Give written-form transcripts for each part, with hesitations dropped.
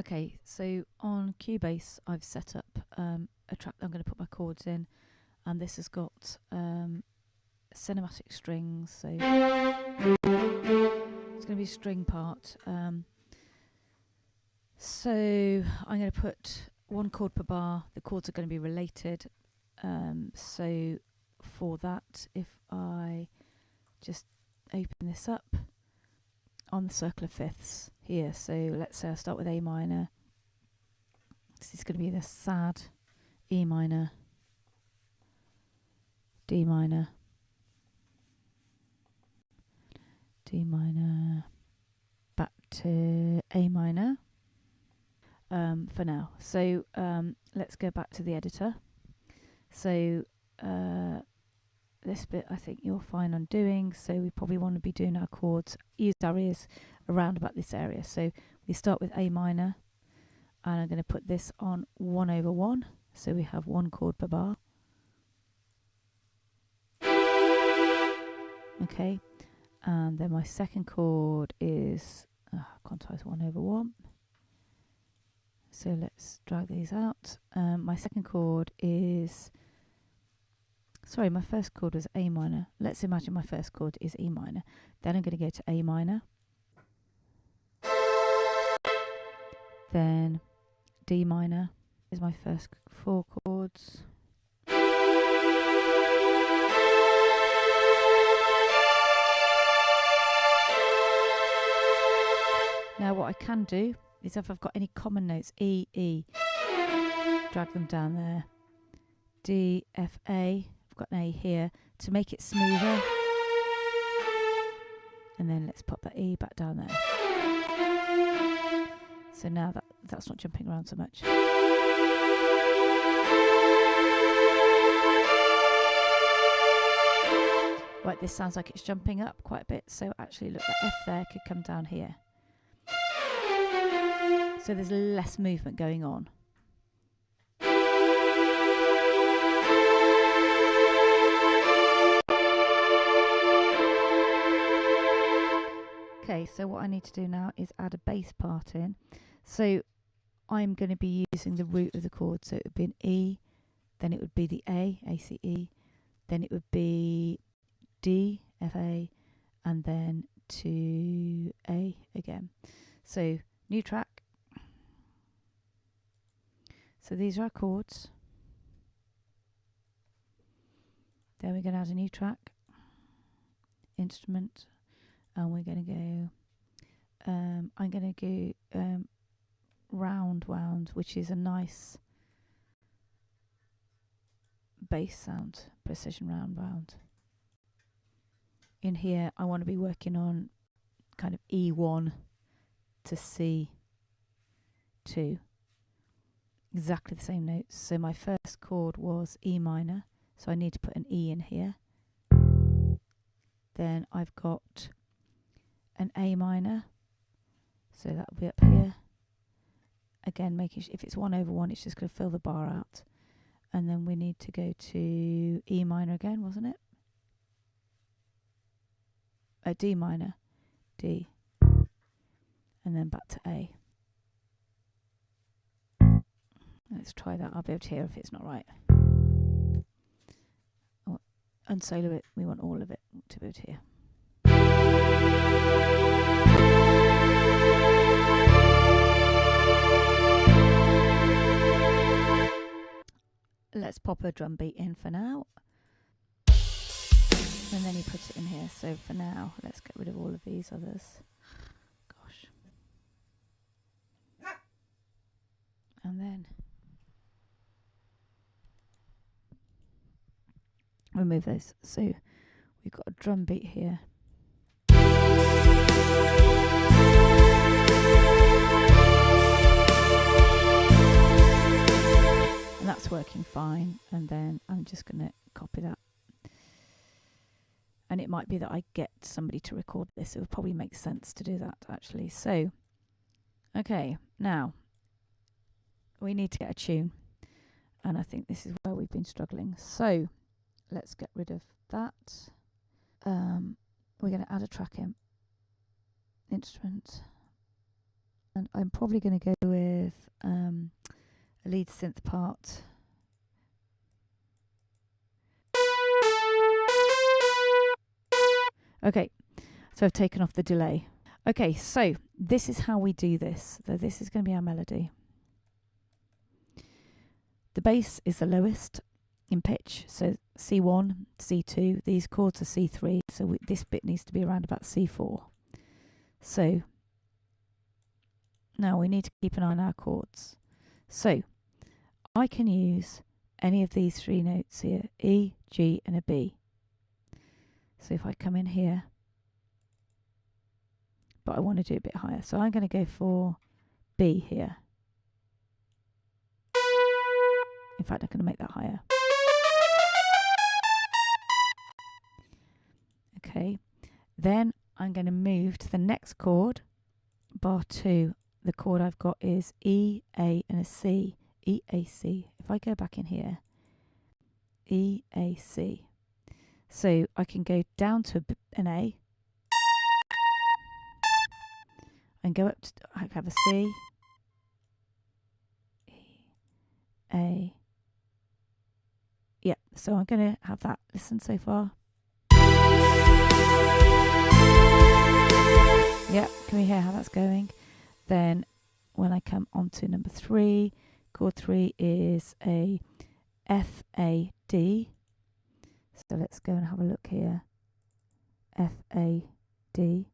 Okay, so on Cubase I've set up a track that I'm going to put my chords in, and this has got cinematic strings, so it's going to be a string part. So I'm going to put one chord per bar. The chords are going to be related. So for that, if I just open this up on the circle of fifths here, so let's say I start with A minor. This is going to be the sad E minor, D minor, D minor, back to A minor for now. So let's go back to the editor. So this bit I think you're fine on doing, so we probably want to be doing our chords, use our ears around about this area. So we start with A minor, and I'm going to put this on 1/1, so we have one chord per bar. Okay, and then my second chord is quantize 1/1. So let's drag these out. My second chord is, sorry, my first chord was A minor. Let's imagine my first chord is E minor. Then I'm going to go to A minor. Then D minor is my first 4 chords. Now what I can do is, if I've got any common notes, E, E, drag them down there. D, F, A, I've got an A here to make it smoother. And then let's pop that E back down there. So now that's not jumping around so much. Right, this sounds like it's jumping up quite a bit, so actually look, that F there could come down here. So there's less movement going on. Okay, so what I need to do now is add a bass part in. So I'm going to be using the root of the chord, so it would be an E, then it would be the A, A, C, E, then it would be D, F, A, and then to A again. So new track. So these are our chords. Then we're going to add a new track, instrument, and we're going to go, I'm going to go round wound, which is a nice bass sound, precision round wound. In here I want to be working on kind of E1 to C2, exactly the same notes. So my first chord was E minor, so I need to put an E in here. Then I've got an A minor, so that will be up here. Again, making if it's 1/1, it's just going to fill the bar out. And then we need to go to E minor again, wasn't it? D minor, D, and then back to A. Let's try that. I'll be able to hear if it's not right. Oh, unsolo it. We want all of it to be able to hear. Let's pop a drum beat in for now. And then you put it in here. So for now, let's get rid of all of these others. Gosh. And then remove those. So we've got a drum beat here. And that's working fine. And then I'm just going to copy that. And it might be that I get somebody to record this. It would probably make sense to do that, actually. So, okay, now we need to get a tune. And I think this is where we've been struggling. So, let's get rid of that. We're going to add a track in. Instrument. And I'm probably going to go with lead synth part. Okay, so I've taken off the delay. Okay, so this is how we do this. So this is going to be our melody. The bass is the lowest in pitch, so C1, C2. These chords are C3, so this bit needs to be around about C4. So now we need to keep an eye on our chords. So I can use any of these three notes here, E, G and a B. So if I come in here, but I want to do it a bit higher, so I'm going to go for B here. In fact, I'm going to make that higher. Okay, then I'm going to move to the next chord, bar 2. The chord I've got is E, A and a C, E, A, C. If I go back in here, E, A, C. So I can go down to an A and go up to, I have a C, E, A. Yeah, so I'm going to have that. Listen so far. Yeah, can we hear how that's going? Then when I come on to number 3, chord 3 is a F, A, D. So let's go and have a look here. F, A, D.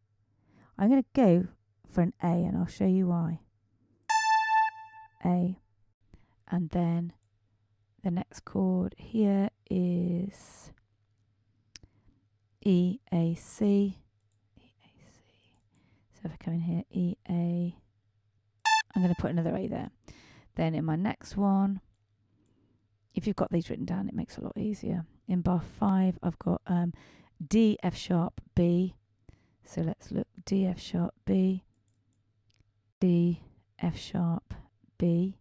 I'm going to go for an A and I'll show you why. A. And then the next chord here is E, A, C. E, A, C. So if I come in here, E, A. I'm going to put another A there. Then in my next one, if you've got these written down, it makes it a lot easier. In bar 5, I've got D, F sharp, B. So let's look, D, F sharp, B. D, F sharp, B.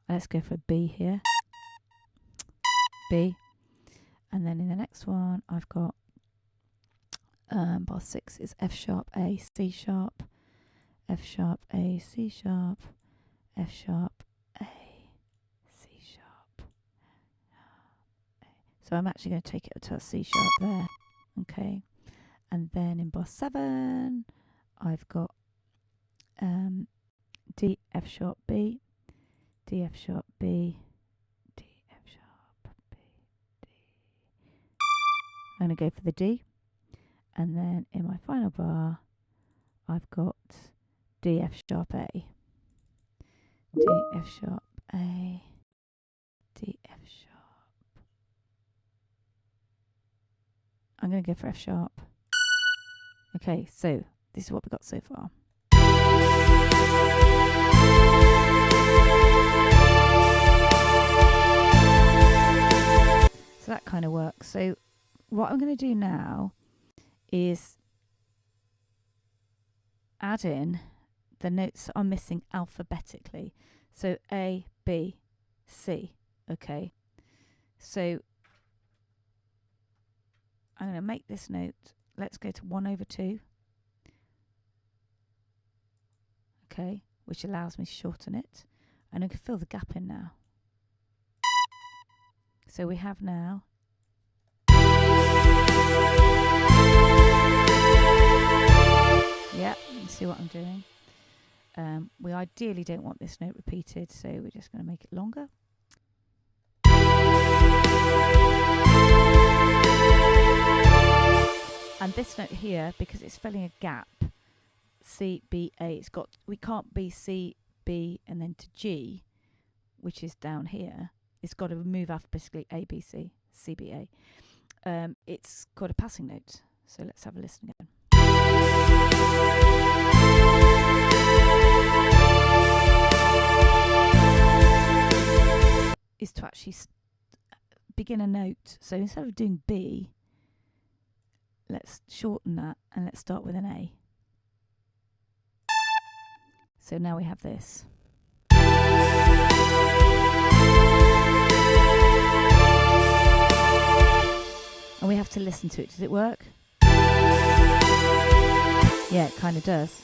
Let's go for a B here. B. And then in the next one, I've got bar 6 is F sharp, A, C sharp, F sharp, A, C sharp, F sharp, A, C sharp. So I'm actually going to take it to a C sharp there. Okay. And then in bar 7, I've got D, F sharp, B, D, F sharp, B, D, F sharp, B, D. I'm going to go for the D. And then in my final bar, I've got D, F sharp, A, D, F sharp, A, D, F sharp. I'm going to go for F sharp. Okay, so this is what we've got so far. So that kind of works. So what I'm going to do now is add in the notes that are missing alphabetically. So A, B, C. Okay. So I'm going to make this note. Let's go to 1/2. Okay, which allows me to shorten it. And I can fill the gap in now. So we have now yeah, you can see what I'm doing. We ideally don't want this note repeated, so we're just going to make it longer. And this note here, because it's filling a gap, C, B, A, it's got, we can't be C, B, and then to G, which is down here. It's got to move alphabetically A, B, C, C, B, A. It's got a passing note, so let's have a listen again. Is to actually begin a note. So instead of doing B, let's shorten that and let's start with an A. So now we have this. And we have to listen to it. Does it work? Yeah, it kind of does.